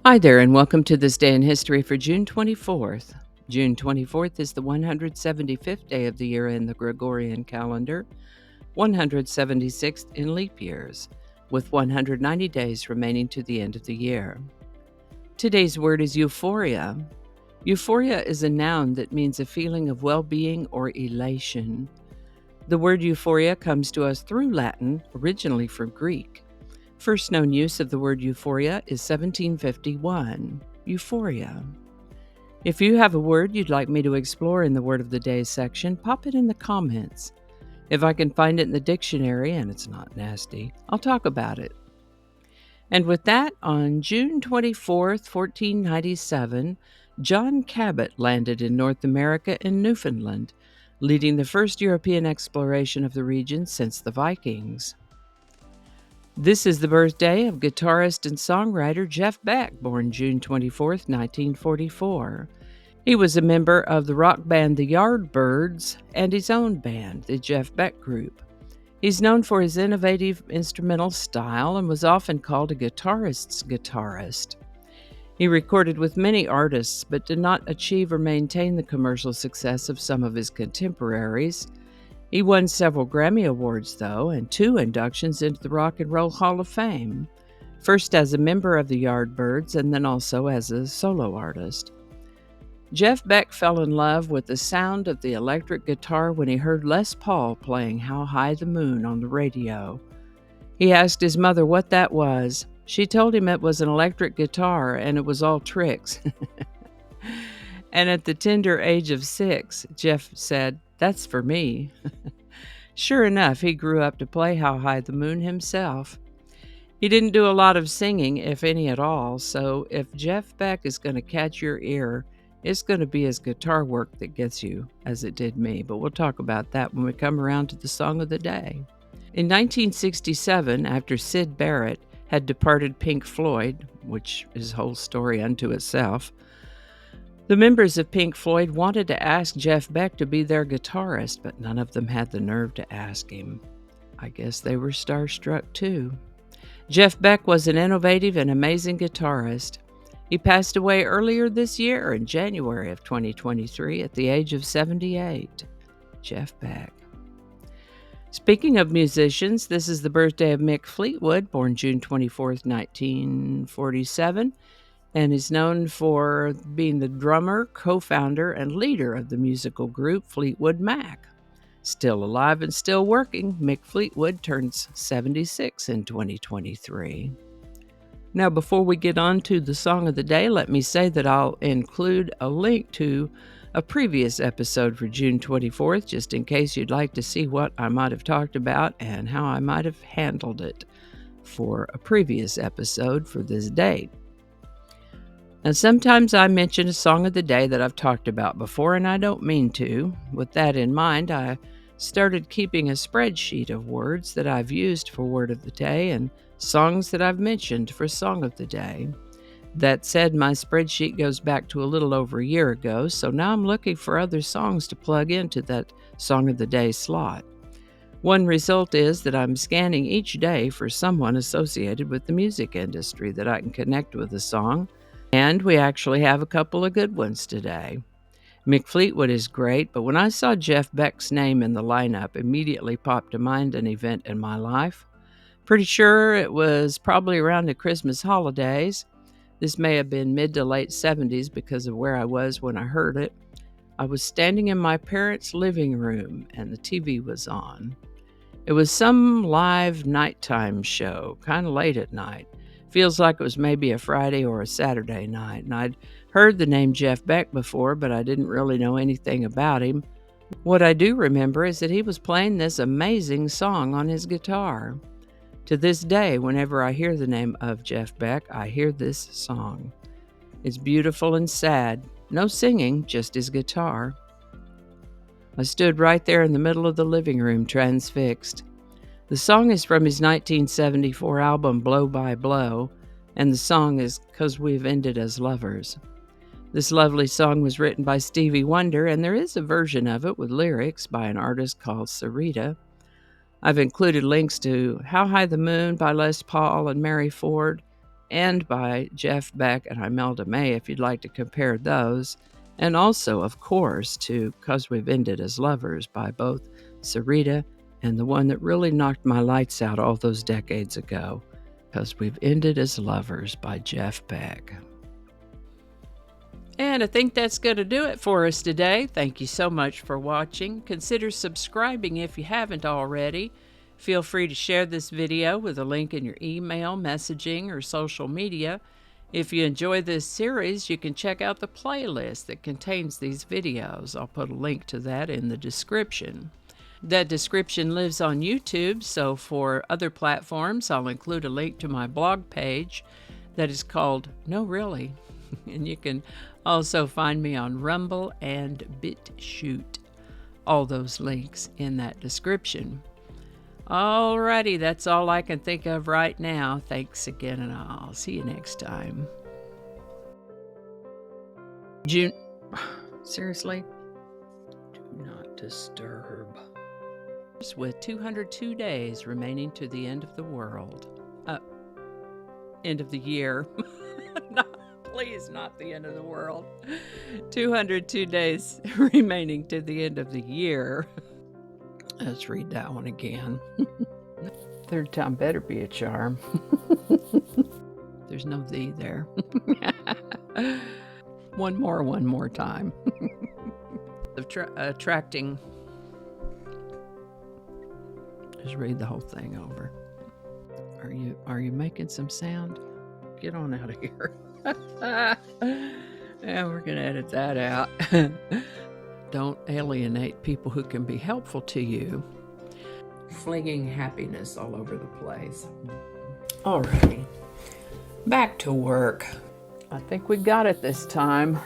Hi there, and welcome to this day in history for June 24th. June 24th is the 175th day of the year in the Gregorian calendar, 176th in leap years, with 190 days remaining to the end of the year. Today's word is euphoria. Euphoria is a noun that means a feeling of well-being or elation. The word euphoria comes to us through Latin, originally from Greek. First known use of the word euphoria is 1751. Euphoria. If you have a word you'd like me to explore in the Word of the Day section, pop it in the comments. If I can find it in the dictionary and it's not nasty, I'll talk about it. And with that, on June 24th, 1497, John Cabot landed in North America in Newfoundland, leading the first European exploration of the region since the Vikings. This is the birthday of guitarist and songwriter Jeff Beck, born June 24th, 1944. He was a member of the rock band The Yardbirds and his own band, the Jeff Beck Group. He's known for his innovative instrumental style and was often called a guitarist's guitarist. He recorded with many artists but did not achieve or maintain the commercial success of some of his contemporaries. He won several Grammy Awards, though, and 2 inductions into the Rock and Roll Hall of Fame, first as a member of the Yardbirds and then also as a solo artist. Jeff Beck fell in love with the sound of the electric guitar when he heard Les Paul playing How High the Moon on the radio. He asked his mother what that was. She told him it was an electric guitar and it was all tricks. And at the tender age of 6, Jeff said, "That's for me." Sure enough, he grew up to play How High the Moon himself. He didn't do a lot of singing, if any at all, so if Jeff Beck is going to catch your ear, it's going to be his guitar work that gets you, as it did me, but we'll talk about that when we come around to the song of the day. In 1967, after Syd Barrett had departed Pink Floyd, which is a whole story unto itself, the members of Pink Floyd wanted to ask Jeff Beck to be their guitarist, but none of them had the nerve to ask him. I guess they were starstruck too. Jeff Beck was an innovative and amazing guitarist. He passed away earlier this year in January of 2023 at the age of 78. Jeff Beck. Speaking of musicians, this is the birthday of Mick Fleetwood, born June 24th, 1947. And is known for being the drummer, co-founder, and leader of the musical group Fleetwood Mac. Still alive and still working, Mick Fleetwood turns 76 in 2023. Now, before we get on to the song of the day, let me say that I'll include a link to a previous episode for June 24th, just in case you'd like to see what I might have talked about and how I might have handled it for a previous episode for this date. Now, sometimes I mention a song of the day that I've talked about before, and I don't mean to. With that in mind, I started keeping a spreadsheet of words that I've used for Word of the Day and songs that I've mentioned for Song of the Day. That said, my spreadsheet goes back to a little over a year ago, so now I'm looking for other songs to plug into that Song of the Day slot. One result is that I'm scanning each day for someone associated with the music industry that I can connect with a song. And we actually have a couple of good ones today. Mick Fleetwood is great, but when I saw Jeff Beck's name in the lineup, immediately popped to mind an event in my life. Pretty sure it was probably around the Christmas holidays. This may have been mid to late 70s because of where I was when I heard it. I was standing in my parents' living room and the TV was on. It was some live nighttime show, kind of late at night. Feels like it was maybe a Friday or a Saturday night, and I'd heard the name Jeff Beck before, but I didn't really know anything about him. What I do remember is that he was playing this amazing song on his guitar. To this day, whenever I hear the name of Jeff Beck, I hear this song. It's beautiful and sad. No singing, just his guitar. I stood right there in the middle of the living room, transfixed. The song is from his 1974 album Blow by Blow, and the song is "'Cause We've Ended as Lovers." This lovely song was written by Stevie Wonder, and there is a version of it with lyrics by an artist called Sarita. I've included links to How High the Moon by Les Paul and Mary Ford, and by Jeff Beck and Imelda May, if you'd like to compare those. And also, of course, to 'Cause We've Ended as Lovers by both Sarita and the one that really knocked my lights out all those decades ago, 'Cause We've Ended as Lovers by Jeff Beck. And I think that's going to do it for us today. Thank you so much for watching. Consider subscribing if you haven't already. Feel free to share this video with a link in your email, messaging, or social media. If you enjoy this series, you can check out the playlist that contains these videos. I'll put a link to that in the description. That description lives on YouTube, so for other platforms, I'll include a link to my blog page that is called No Really. And you can also find me on Rumble and BitChute. All those links in that description. Alrighty, that's all I can think of right now. Thanks again, and I'll see you next time. June. Seriously? Do not disturb. With 202 days remaining to the end of the world. End of the year. Please, not the end of the world. 202 days remaining to the end of the year. Let's read that one again. Third time better be a charm. There's no "the" there. One more time. Attracting. Just read the whole thing over. Are you making some sound? Get on out of here. Yeah, we're gonna edit that out. Don't alienate people who can be helpful to you. Flinging happiness all over the place. Alrighty, back to work. I think we got it this time.